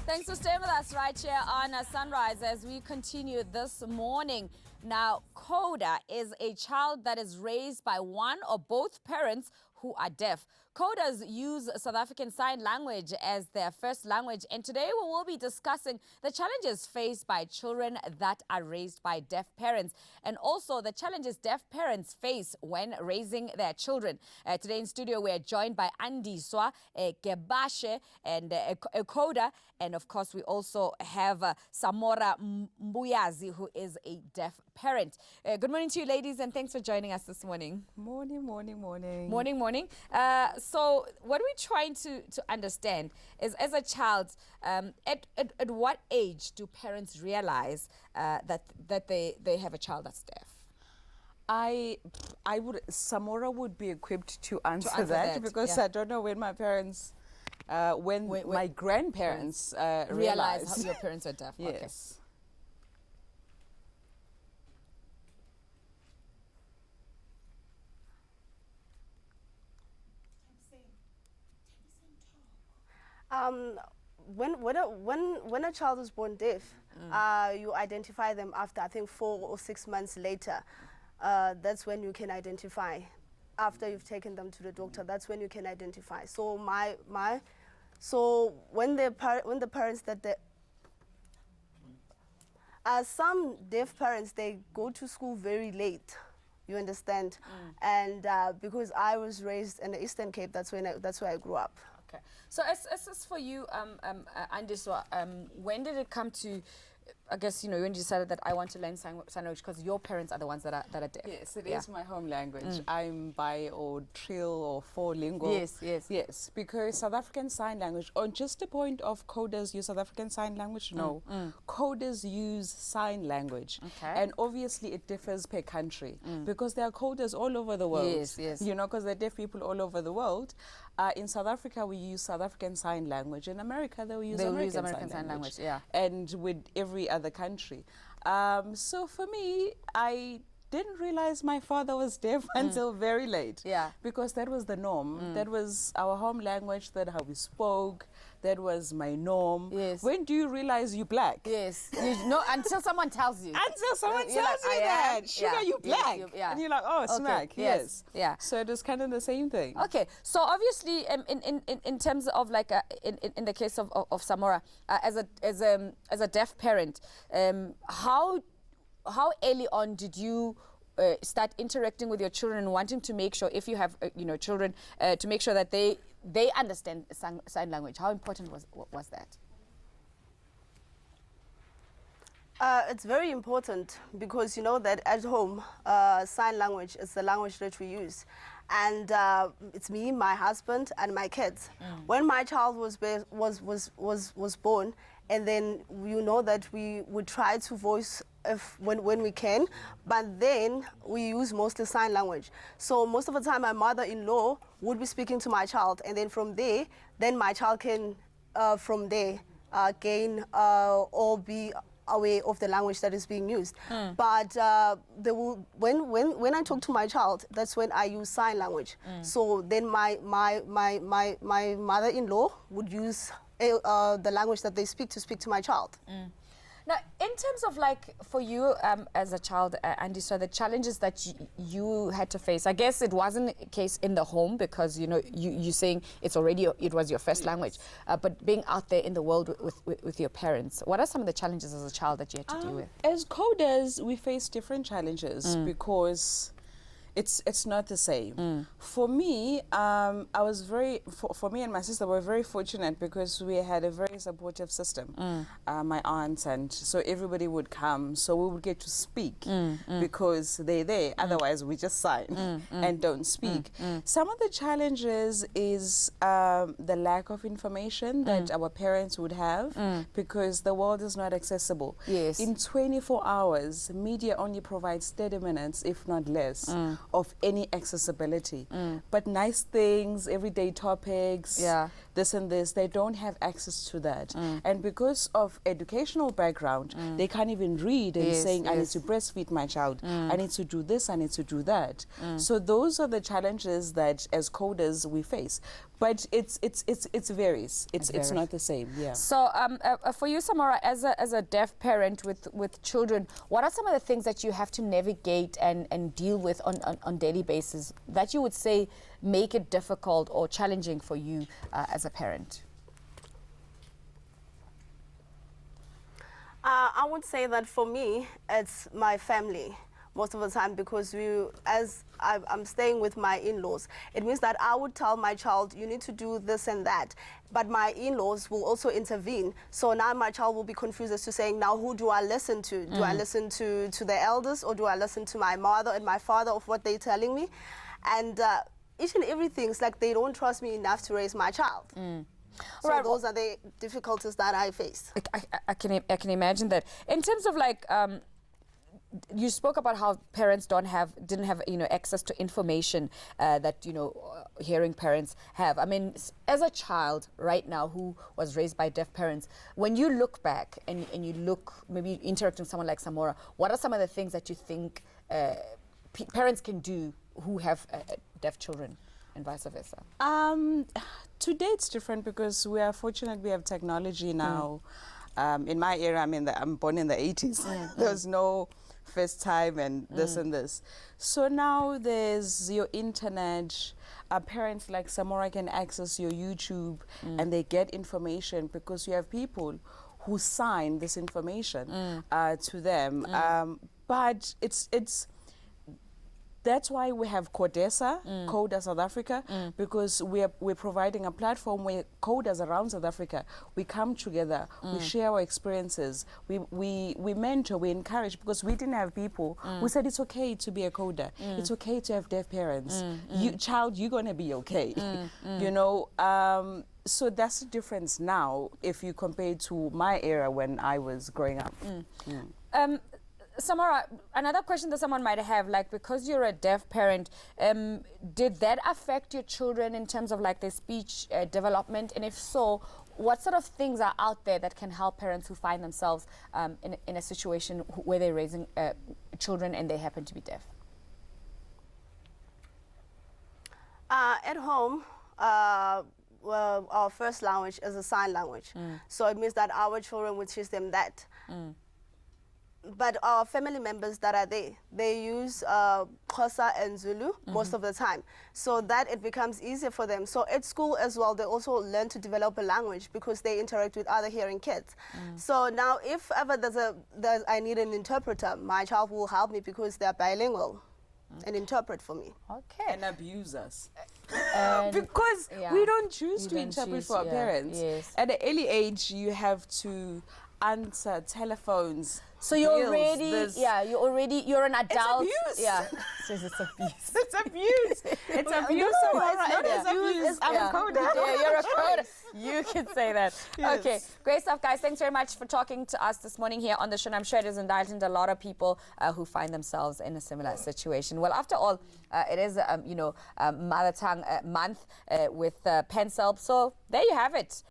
Thanks for staying with us right here on Sunrise as we continue this morning. Now, CODA is a child that is raised by one or both parents who are deaf. CODAs use South African Sign Language as their first language, and today we will be discussing the challenges faced by children that are raised by deaf parents, and also the challenges deaf parents face when raising their children. Today in studio we are joined by Andiswa, Gebashe, and CODA, and of course we also have Samora Mbuyazi, who is a deaf parent. Good morning to you, ladies, and thanks for joining us this morning. Morning. Morning. So what we're trying to understand is, as a child, at what age do parents realize that they have a child that's deaf? Samora would be equipped to answer that because yeah. I don't know when my parents, when my grandparents realize how your parents are deaf. Yes. Okay. When a child is born deaf, you identify them after, I think, 4 or 6 months later. That's when you can identify. After you've taken them to the doctor, that's when you can identify. So when the parents some deaf parents, they go to school very late. You understand? And because I was raised in the Eastern Cape, that's where I grew up. Okay. So as for you, Andiswa, when did it come to, I guess, when you decided that I want to learn sign language, because your parents are the ones that are deaf? Yes, it is my home language. I'm bi or trill or four-lingual. Yes, because South African Sign Language, on just the point of CODAs use South African Sign Language, no. CODAs use sign language. Okay. And obviously it differs per country because there are CODAs all over the world. Yes. Because there are deaf people all over the world. In South Africa, we use South African Sign Language. In America, they will use American Sign Language. Yeah. And with every other country. So for me, I didn't realize my father was deaf until very late. Yeah. Because that was the norm. That was our home language, that how we spoke. That was my norm. Yes. When do you realize you're black? Yes. Until someone tells you. Until someone tells like, you that. Sugar, you black. Yes, And you're like, oh, smack. Yes. Yeah. So it was kind of the same thing. Okay. So obviously, in terms of like in the case of Samora, as a deaf parent, how early on did you start interacting with your children and wanting to make sure, if you have children, to make sure that they understand sign language? How important was that? It's very important because you know that at home, sign language is the language that we use. And it's me, my husband, and my kids. When my child was born, and then you know that we would try to voice when we can, but then we use mostly sign language. So most of the time my mother-in-law would be speaking to my child, and then from there, then my child can from there gain or be aware of the language that is being used. But when I talk to my child, that's when I use sign language. So then my mother-in-law would use the language that they speak to my child. Now, in terms of like for you as a child, Andy, so the challenges that you had to face, I guess it wasn't a case in the home because you saying it was your first language, but being out there in the world with your parents, what are some of the challenges as a child that you had to deal with? As CODAs, we face different challenges because it's not the same. For me, for me and my sister, we're very fortunate because we had a very supportive system. My aunts, and so everybody would come, so we would get to speak because they're there. Otherwise, we just sign and don't speak. Some of the challenges is the lack of information that our parents would have because the world is not accessible. Yes. In 24 hours, media only provides 30 minutes, if not less, of any accessibility. But nice things, everyday topics, this and this, they don't have access to that. And because of educational background, they can't even read and saying, I need to breastfeed my child, I need to do this, I need to do that. So those are the challenges that as coders we face. But it varies. It's not the same. Yeah. So for you, Samora, as a deaf parent with children, what are some of the things that you have to navigate and deal with on daily basis that you would say make it difficult or challenging for you as a parent? I would say that for me, it's my family most of the time, because as I'm staying with my in-laws, it means that I would tell my child, you need to do this and that, but my in-laws will also intervene. So now my child will be confused as to saying, now who do I listen to? Do I listen to the elders, or do I listen to my mother and my father of what they're telling me? And each and everything is like they don't trust me enough to raise my child. So Right. those are the difficulties that I face. I can imagine that. In terms of like, you spoke about how parents didn't have access to information that hearing parents have. I mean, as a child right now who was raised by deaf parents, when you look back and you look maybe interacting with someone like Samora, what are some of the things that you think parents can do who have deaf children and vice versa? Today it's different because we are fortunate we have technology now. In my era, I'm born in the 80s. There was no FaceTime and this and this. So now there's your internet. Parents like Samora can access your YouTube and they get information because you have people who sign this information to them. But that's why we have CODA South Africa, because we're providing a platform where coders around South Africa, we come together, we share our experiences, we mentor, we encourage, because we didn't have people who said it's okay to be a coder, it's okay to have deaf parents. Child, you're going to be okay. So that's the difference now if you compare to my era when I was growing up. Samora, another question that someone might have, like, because you're a deaf parent, did that affect your children in terms of like their speech development? And if so, what sort of things are out there that can help parents who find themselves in a situation where they're raising children and they happen to be deaf? At home, well, our first language is a sign language. So it means that our children will teach them that. But our family members that are there, they use Xhosa and Zulu most of the time. So that it becomes easier for them. So at school as well, they also learn to develop a language because they interact with other hearing kids. So now if ever I need an interpreter, my child will help me because they're bilingual and interpret for me. Okay. And abuse us. Because we don't choose to interpret for our parents. Yes. At an early age, you have to answer telephones. So you're already, you're an adult. It's abuse. Yeah, it's abuse. It's abuse. It's abuse. It's abuse. I'm a coder. Yeah, you're a coder. You can say that. Yes. Okay, great stuff, guys. Thanks very much for talking to us this morning here on the show. And I'm sure it has enlightened a lot of people who find themselves in a similar situation. Well, after all, it is, Mother Tongue Month with Pencil. So there you have it.